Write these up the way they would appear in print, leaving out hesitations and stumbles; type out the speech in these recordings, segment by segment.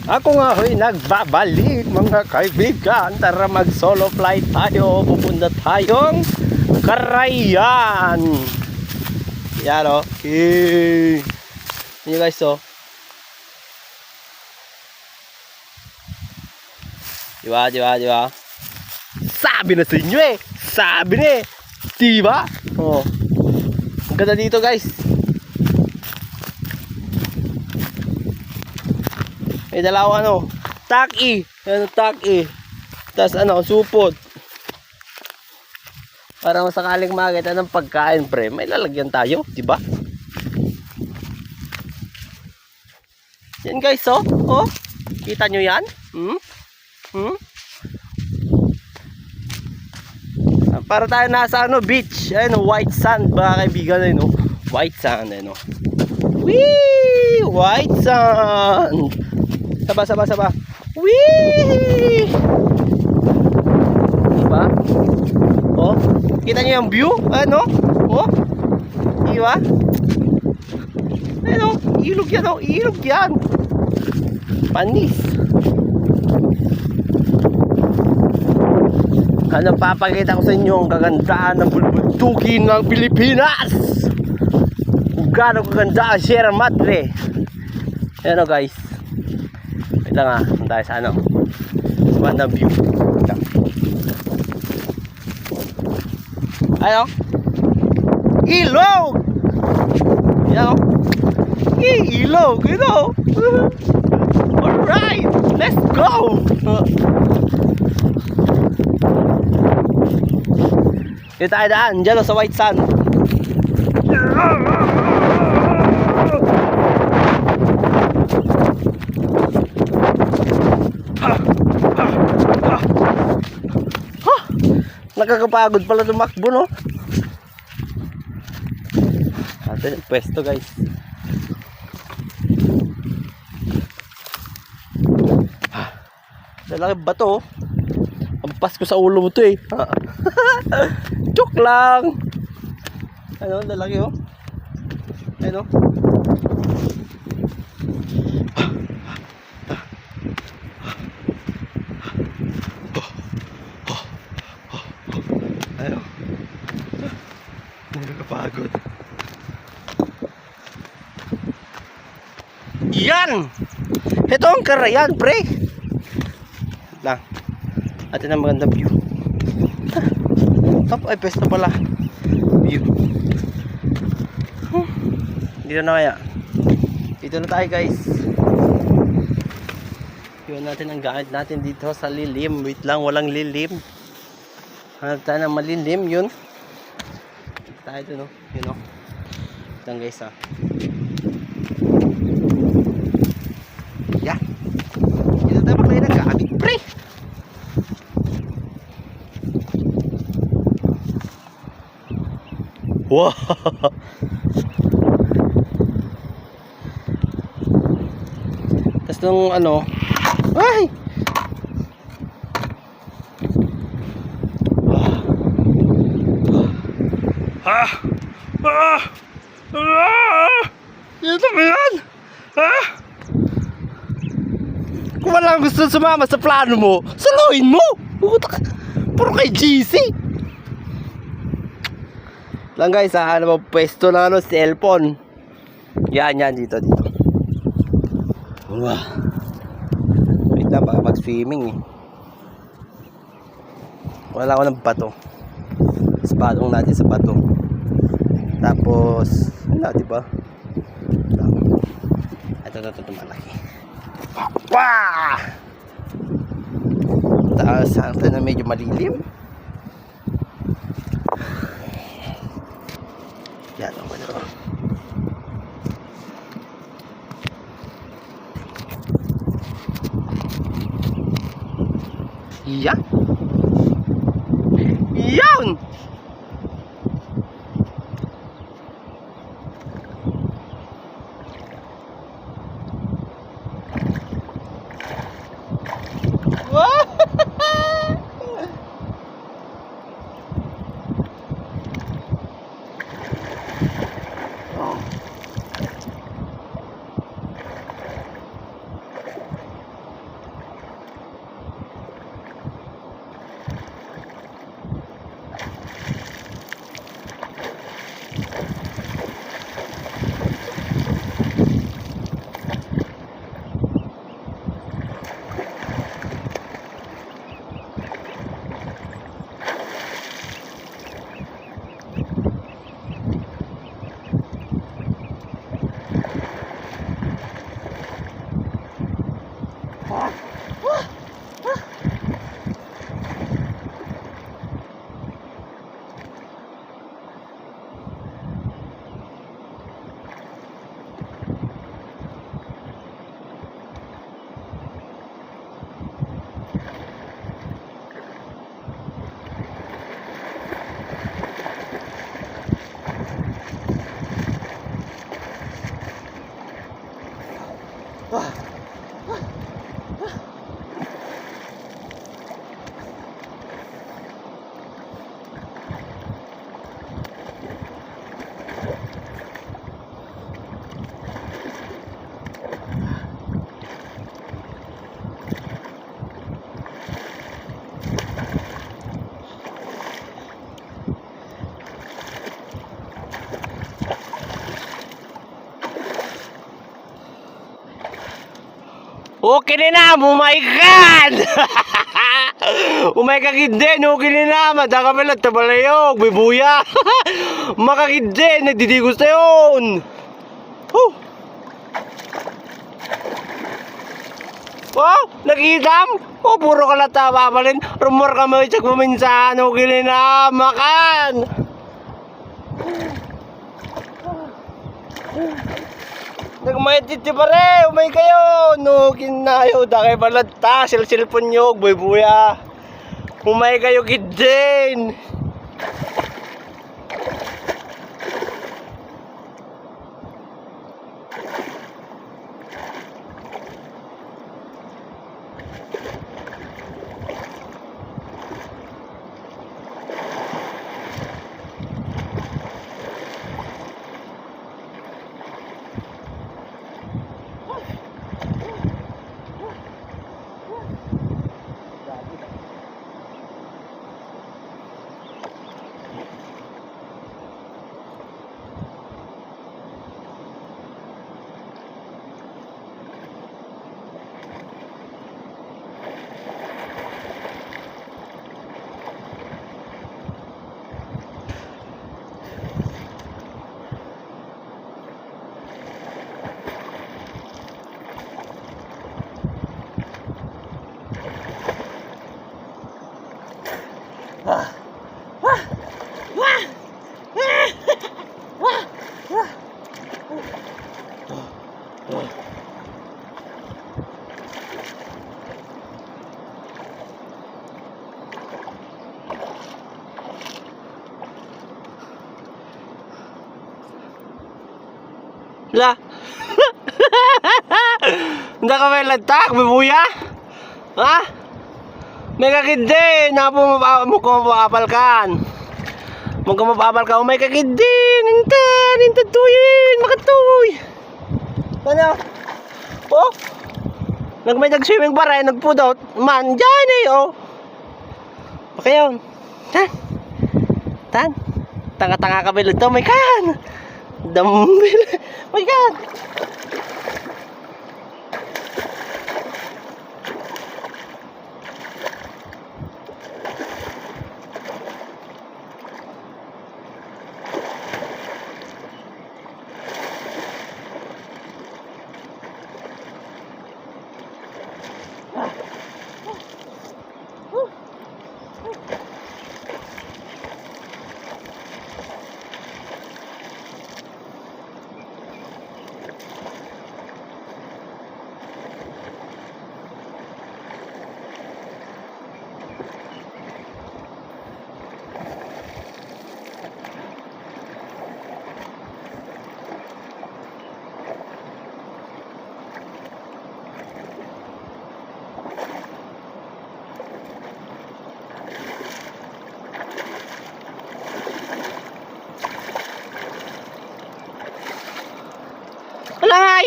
Ako nga ho'y nagbabalik mga kaibigan. Tara mag solo flight tayo. Pupunta tayong Carayan. Yan o. Yan guys o. Diba? Sabi na sa inyo eh. Sabi na eh. Diba? Oh. Ang ganda dito guys. May dalawang ano, taki. Ano, taki. Tapos ano, supot. Para masakaling makita ng pagkain, pre. May lalagyan tayo, di ba? Yan guys, oh. Oh. Kita nyo yan? Para tayo nasa ano, beach. Ayun, white sand, mga kaibigan. Ayun, oh. White sand, ayun, oh. Whee! White sand! Saba. Whee! Diba? Oh, kita niyo yung view? Ano? Oh? Diba? Ano? Ilog yan, oh. Ilog yan. Panis. Ano papakita ko sa inyo ang kagandahan ng bulbultukin ng Pilipinas. Kung gaano kaganda ang Sierra Madre. Ano guys? Wait lang tayo sa ano, sa bandang view. Ano? Ilog! Yan o. Ilog, you know. Alright, let's go! Dito tayo daan, dyan sa white sand. Nakakapagod pala tumakbo, no? Atin yung pwesto, guys. Dalaki bato, oh. Ampas ko sa ulo mo to, eh. Joke lang. Ano, dalaki, oh. Ano? Ano? Nakakapagod. Yan! Ito ang Carayan, pre. Lang. Atin ang magandang view. Top, ay pwesto pala. View. Dito na kaya. Dito na tayo, guys. Iwan natin ang gamit natin dito sa lilim. Wait lang, walang lilim. Hanap tayo ng malilim, yun. Tayo dun, no? Yun, no? Ito guys, ha. Yan. Dito tayo maglay ng gamit, pre! Wow! Tapos nung ano, ay! Dito ba yan? Kung walang gusto sumama sa plano mo, saluhin mo! Puro kay GC! Lang guys, ano ba pwesto ng ano, cellphone. Yan, dito. Wow. Wait lang, baka mag-swimming, eh. Wala ko ng bato. Patong natin sa bato. Tapos wala, diba? Ito malaki. Wah! Tapos ito na medyo malilim. Yan o, ano. Yan! Yan! Okay na, oh my God! Oh my kakidin, okay na, madaka pala tabalayog, bibuya. Makakidin, nagdidigos na yun. Oh, nakidam? Oh, puro kalata papalin. Rumor ka mo, itsak mo minsan, okay na, makan. Nagmayadit di pare, umay kayo. No, kinayo, dakay balata, silpon nyo, buya. Umay kayo gidin. La. Hindi ka may lantak, bibuya? Ha? May kakindi, napo mo ko mapapal kan. Mo ko mapapal ka, may kakindi, nintantuyin, makatuy. Ano? Oh? Nagmay nag-swimming pa rin, nagpudot. Man, dyan eh, oh. Okay yun. Tan. Tanga-tanga ka bilog to, may kan. Dambil. My God. Alay!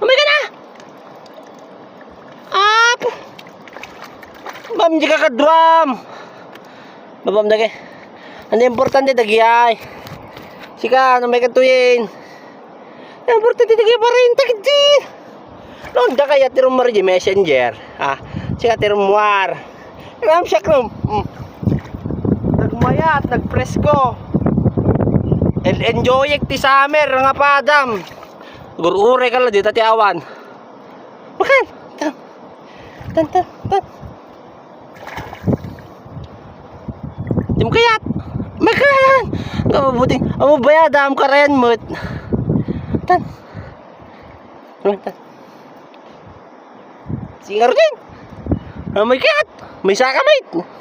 Umay ka na! Up! Ma'am, di ka ka-drum! Babam dagi. Ano importante dagi ay? Sika, umay ka tuyin. Importante dagi pa rin, tagdi! Noon da kaya tirong marji messenger. Sika tirong war. Ram siya krum. Nagmayat, nagpresko. Enjoy ti summer nga padam. Gurure ka lang dito ti awan. Makan. Tan. Di mo kayat. Makan. Kapabuting. Amo bayada am karayan mo. Tan. Singar din. May kayat. May saka mate.